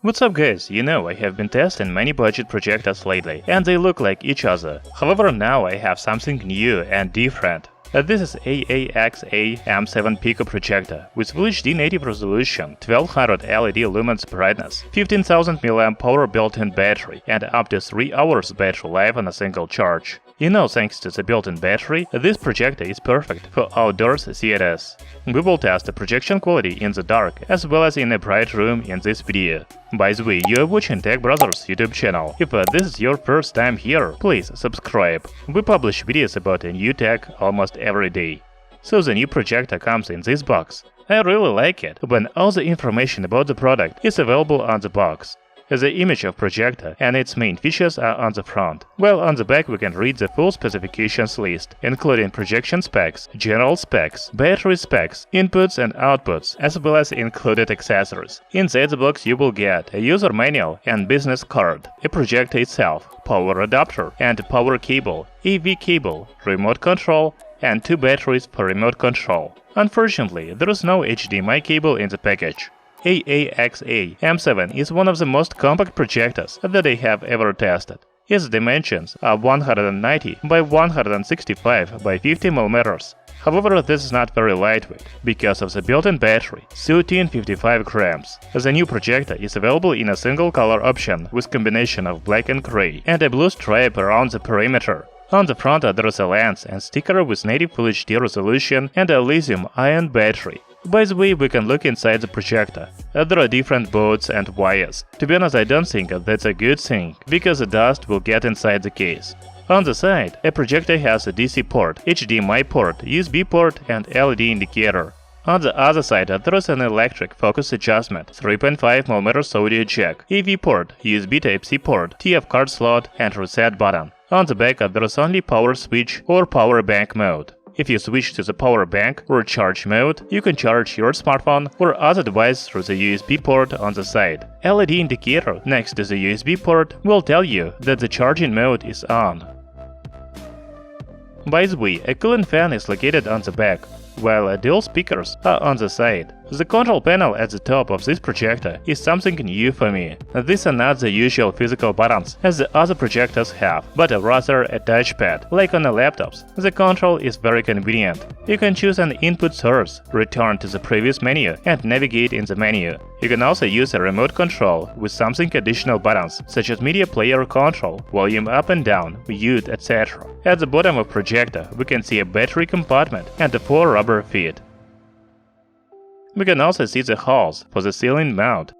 What's up guys, I have been testing many budget projectors lately, and they look like each other. However, now I have something new and different. This is AAXA M7 Pico projector with Full HD native resolution, 1200 LED lumens brightness, 15,000 mAh built-in battery, and up to 3 hours battery life on a single charge. Thanks to the built-in battery, this projector is perfect for outdoors theaters. We will test the projection quality in the dark as well as in a bright room in this video. By the way, you are watching Tech Brothers YouTube channel. If this is your first time here, please subscribe. We publish videos about a new tech almost every day. So the new projector comes in this box. I really like it when all the information about the product is available on the box. The image of projector and its main features are on the front, while on the back we can read the full specifications list, including projection specs, general specs, battery specs, inputs and outputs, as well as included accessories. Inside the box you will get a user manual and business card, a projector itself, power adapter and power cable, AV cable, remote control, and 2 batteries for remote control. Unfortunately, there is no HDMI cable in the package. AAXA M7 is one of the most compact projectors that I have ever tested. Its dimensions are 190 by 165 by 50 mm. However, this is not very lightweight, because of the built-in battery, 1355 grams. The new projector is available in a single color option with combination of black and gray, and a blue stripe around the perimeter. On the front there is a lens and sticker with native Full HD resolution and a lithium-ion battery. By the way, we can look inside the projector. There are different boards and wires. To be honest, I don't think that's a good thing, because the dust will get inside the case. On the side, a projector has a DC port, HDMI port, USB port and LED indicator. On the other side, there is an electric focus adjustment, 3.5mm audio jack, AV port, USB Type-C port, TF card slot and reset button. On the back, there is only power switch or power bank mode. If you switch to the power bank or charge mode, you can charge your smartphone or other device through the USB port on the side. LED indicator next to the USB port will tell you that the charging mode is on. By the way, a cooling fan is located on the back, while dual speakers are on the side. The control panel at the top of this projector is something new for me. These are not the usual physical buttons as the other projectors have, but rather a touchpad, like on the laptops. The control is very convenient. You can choose an input source, return to the previous menu, and navigate in the menu. You can also use a remote control with something additional buttons, such as media player control, volume up and down, mute, etc. At the bottom of projector, we can see a battery compartment and 4 rubber feet. We can also see the holes for the ceiling mount.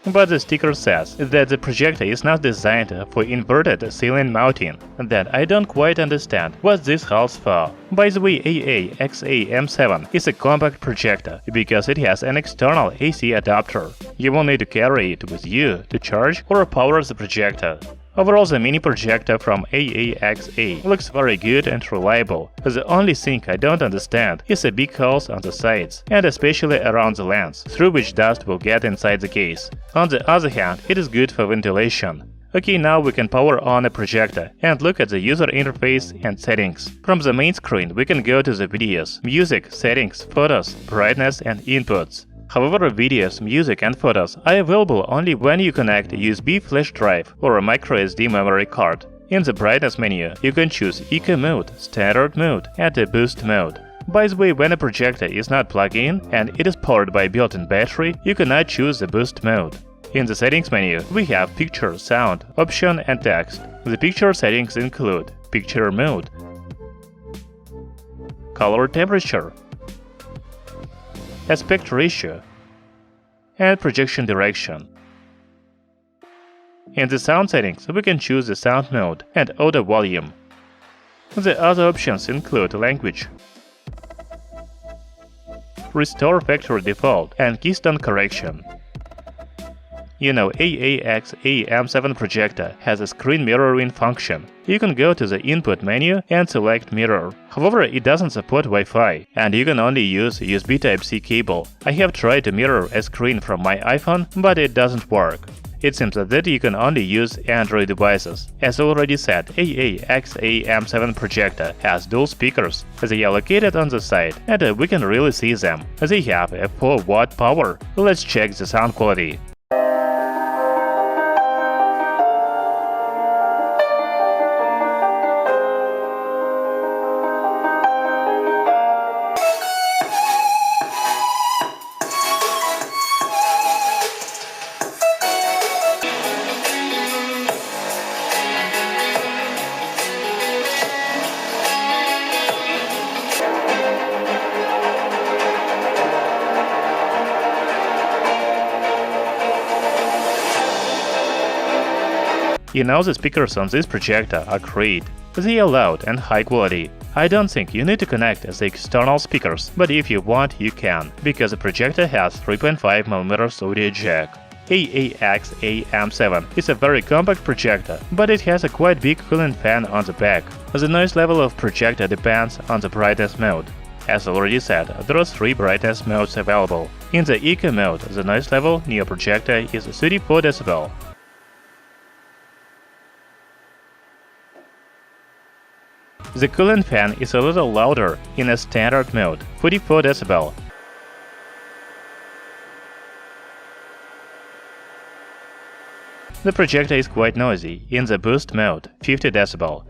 But the sticker says that the projector is not designed for inverted ceiling mounting. Then I don't quite understand what this hole's for. By the way, AAXA M7 is a compact projector because it has an external AC adapter. You will need to carry it with you to charge or power the projector. Overall, the mini projector from AAXA looks very good and reliable. The only thing I don't understand is the big holes on the sides, and especially around the lens, through which dust will get inside the case. On the other hand, it is good for ventilation. Okay, now we can power on a projector and look at the user interface and settings. From the main screen, we can go to the videos, music, settings, photos, brightness and inputs. However, videos, music and photos are available only when you connect a USB flash drive or a microSD memory card. In the brightness menu, you can choose Eco mode, Standard mode and a Boost mode. By the way, when a projector is not plugged in and it is powered by built-in battery, you cannot choose the Boost mode. In the settings menu, we have picture, sound, option and text. The picture settings include picture mode, color temperature, aspect ratio, and projection direction. In the sound settings, we can choose the sound mode and audio volume. The other options include language, restore factory default, and Keystone correction. AAXA M7 projector has a screen mirroring function. You can go to the input menu and select mirror. However, it doesn't support Wi-Fi, and you can only use USB Type-C cable. I have tried to mirror a screen from my iPhone, but it doesn't work. It seems that you can only use Android devices. As already said, AAXA M7 Projector has dual speakers. They are located on the side, and we can really see them. They have a 4-watt power. Let's check the sound quality. You know, the speakers on this projector are great. They are loud and high quality. I don't think you need to connect the external speakers, but if you want, you can, because the projector has 3.5mm audio jack. AAXA M7 is a very compact projector, but it has a quite big cooling fan on the back. The noise level of projector depends on the brightness mode. As already said, there are 3 brightness modes available. In the Eco mode, the noise level near projector is 34 dB. The cooling fan is a little louder in a standard mode, 44 dB. The projector is quite noisy in the boost mode, 50 dB.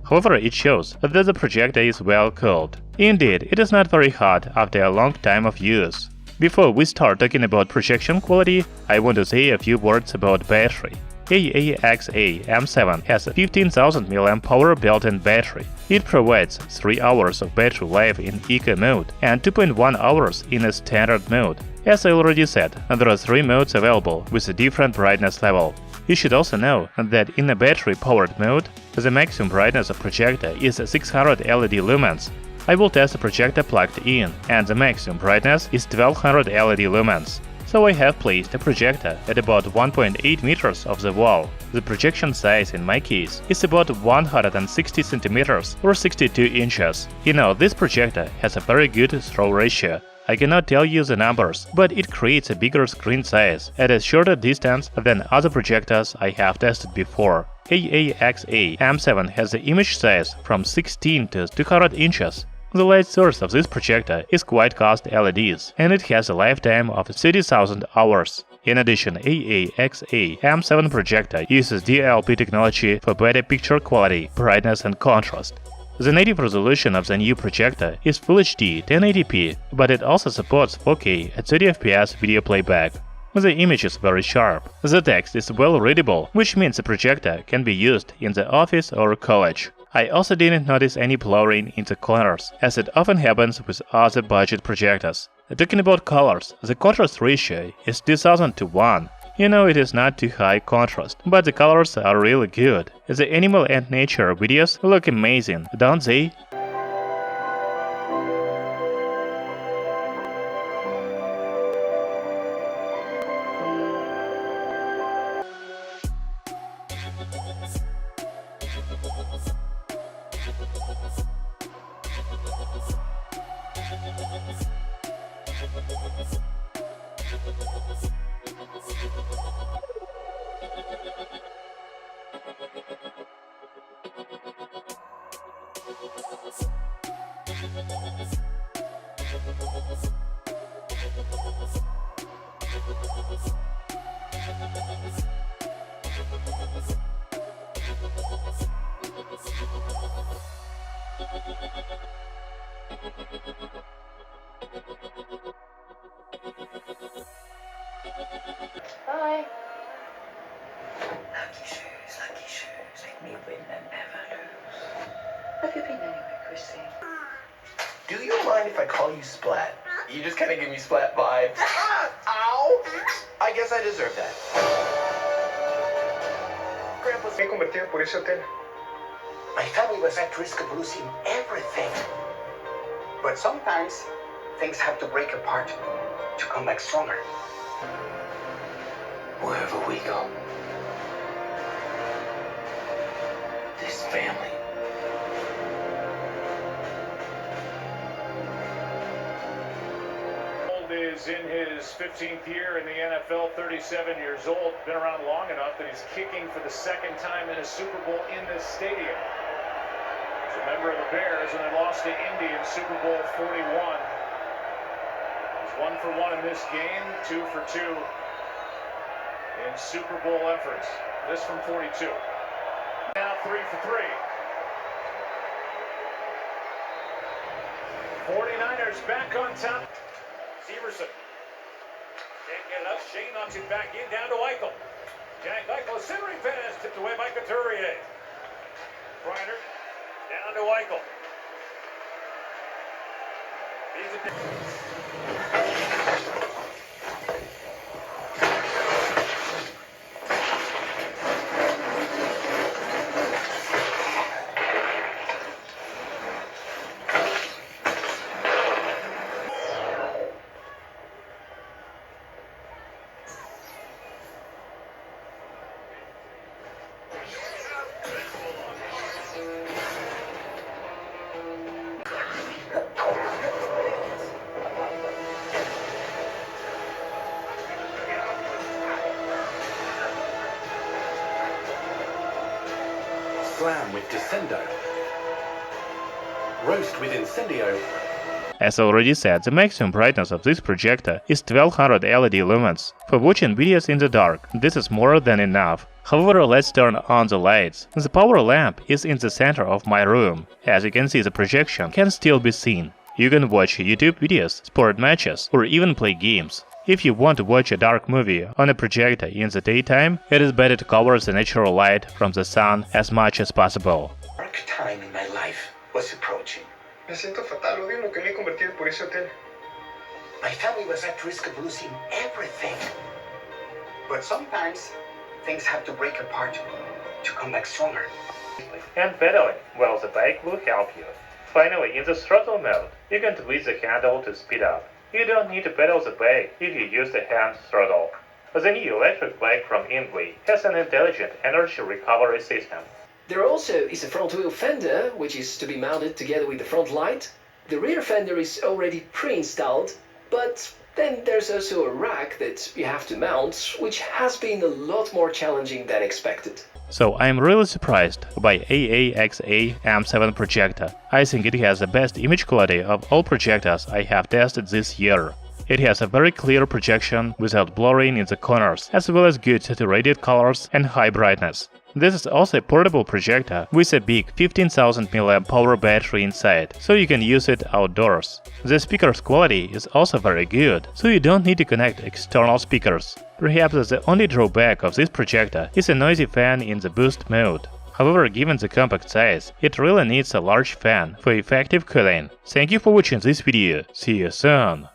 However, it shows that the projector is well cooled. Indeed, it is not very hot after a long time of use. Before we start talking about projection quality, I want to say a few words about battery. AAXA M7 has a 15,000 mAh built-in battery. It provides 3 hours of battery life in Eco mode and 2.1 hours in a standard mode. As I already said, there are 3 modes available with a different brightness level. You should also know that in a battery-powered mode, the maximum brightness of projector is 600 LED lumens. I will test the projector plugged in, and the maximum brightness is 1200 LED lumens. So I have placed the projector at about 1.8 meters of the wall. The projection size in my case is about 160 centimeters or 62 inches. You know, this projector has a very good throw ratio. I cannot tell you the numbers, but it creates a bigger screen size at a shorter distance than other projectors I have tested before. AAXA M7 has the image size from 16 to 200 inches. The light source of this projector is quite cost LEDs, and it has a lifetime of 30,000 hours. In addition, AAXA M7 projector uses DLP technology for better picture quality, brightness and contrast. The native resolution of the new projector is Full HD 1080p, but it also supports 4K at 30 fps video playback. The image is very sharp. The text is well readable, which means the projector can be used in the office or college. I also didn't notice any blurring in the corners, as it often happens with other budget projectors. Talking about colors, the contrast ratio is 2000 to 1. You know, it is not too high contrast, but the colors are really good. The animal and nature videos look amazing, don't they? Bye. Lucky shoes, let me win and never lose. Have you been anywhere, Christine? Do you mind if I call you Splat? You just kind of give me Splat vibes. Ow! I guess I deserve that. Grandpa's me convertido por ese hotel. My family was at risk of losing everything. But sometimes things have to break apart to come back stronger. Wherever we go, this family is in his 15th year in the NFL, 37 years old, been around long enough that he's kicking for the second time in a Super Bowl in this stadium. He's a member of the Bears when they lost to Indy in Super Bowl 41. He's 1 for 1 in this game, 2 for 2 in Super Bowl efforts. This from 42. Now 3 for 3. 49ers back on top. Severson can't get it up. Shane knocks it back in, down to Eichel. Jack Eichel, centering pass, tipped away by Couturier. Reiner down to Eichel. He's a Slam with Descendo. Roast with Incendio. As already said, the maximum brightness of this projector is 1200 LED lumens. For watching videos in the dark, this is more than enough. However, let's turn on the lights. The power lamp is in the center of my room. As you can see, the projection can still be seen. You can watch YouTube videos, sport matches, or even play games. If you want to watch a dark movie on a projector in the daytime, it is better to cover the natural light from the sun as much as possible. Dark time in my life was approaching. Me siento fatal, odio lo que me he convertido por ese hotel. My family was at risk of losing everything. But sometimes things have to break apart to come back stronger. And pedaling, well, the bike will help you. Finally, in the throttle mode, you can twist the handle to speed up. You don't need to pedal the bike if you use the hand throttle. The new electric bike from Ingwe has an intelligent energy recovery system. There also is a front wheel fender, which is to be mounted together with the front light. The rear fender is already pre-installed, but then there's also a rack that you have to mount, which has been a lot more challenging than expected. So I'm really surprised by AAXA M7 projector. I think it has the best image quality of all projectors I have tested this year. It has a very clear projection without blurring in the corners, as well as good saturated colors and high brightness. This is also a portable projector with a big 15,000 mAh power battery inside, so you can use it outdoors. The speaker's quality is also very good, so you don't need to connect external speakers. Perhaps the only drawback of this projector is a noisy fan in the boost mode. However, given the compact size, it really needs a large fan for effective cooling. Thank you for watching this video, see you soon!